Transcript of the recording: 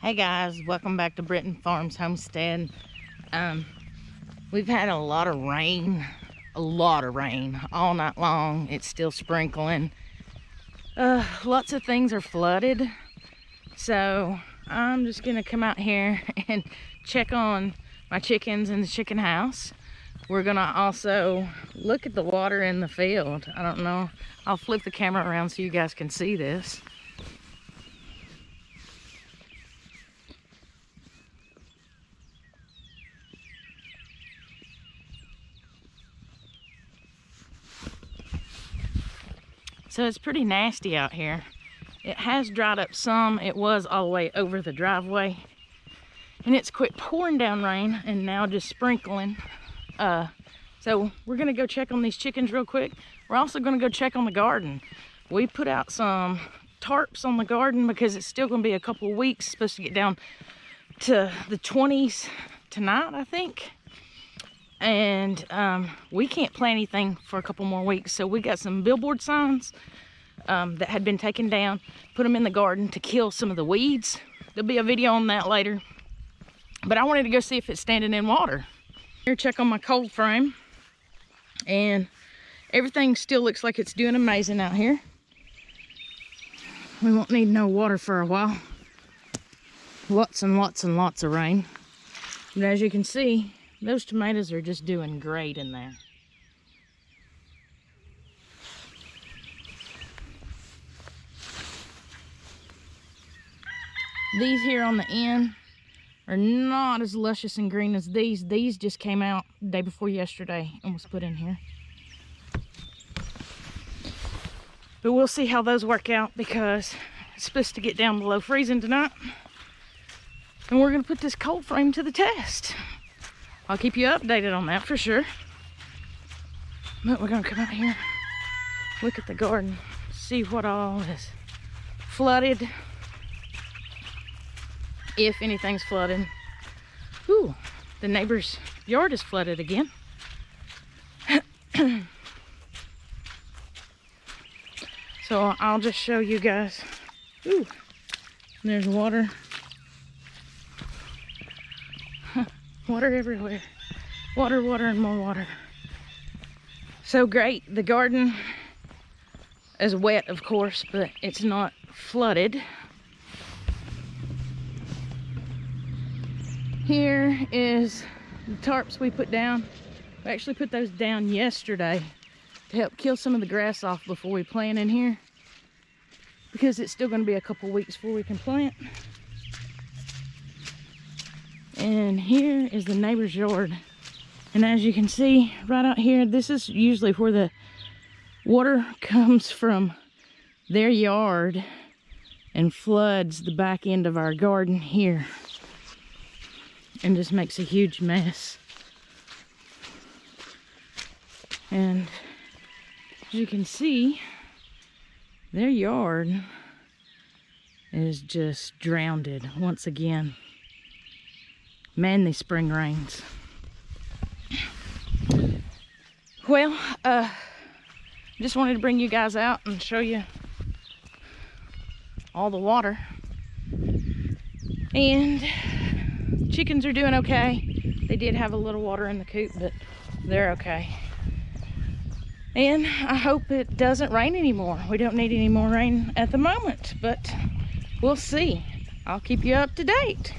Hey guys, welcome back to Britton Farms Homestead. We've had a lot of rain all night long. It's still sprinkling. Lots of things are flooded. So I'm just gonna come out here and check on my chickens in the chicken house. We're gonna also look at the water in the field. I don't know, I'll flip the camera around so you guys can see this. So it's pretty nasty out here. It has dried up some. It was all the way over the driveway. And it's quit pouring down rain and now just sprinkling. So we're gonna go check on these chickens real quick. We're also gonna go check on the garden. We put out some tarps on the garden because it's still gonna be a couple of weeks. It's supposed to get down to the 20s tonight, I think. And we can't plant anything for a couple more weeks, so we got some billboard signs that had been taken down, put them in the garden to kill some of the weeds. There'll be a video on that later, but I wanted to go see if it's standing in water. Here, check on my cold frame, and everything still looks like it's doing amazing out here. We won't need no water for a while. Lots and lots and lots of rain, but as you can see, those tomatoes are just doing great in there. These here on the end are not as luscious and green as these. These just came out the day before yesterday and was put in here. But we'll see how those work out because it's supposed to get down below freezing tonight. And we're gonna put this cold frame to the test. I'll keep you updated on that for sure. But we're gonna come out here, look at the garden, see what all is flooded. If anything's flooded. Ooh, the neighbor's yard is flooded again. So I'll just show you guys. Ooh, there's water. Water everywhere. Water, water, and more water. So great. The garden is wet, of course, but it's not flooded. Here is the tarps we put down. We actually put those down yesterday to help kill some of the grass off before we plant in here, because it's still going to be a couple weeks before we can plant. And here is the neighbor's yard. And as you can see right out here, this is usually where the water comes from their yard and floods the back end of our garden here and just makes a huge mess. And as you can see, their yard is just drowned once again. Man, these spring rains. Well, just wanted to bring you guys out and show you all the water. And chickens are doing okay. They did have a little water in the coop, but they're okay. And I hope it doesn't rain anymore. We don't need any more rain at the moment, but we'll see. I'll keep you up to date.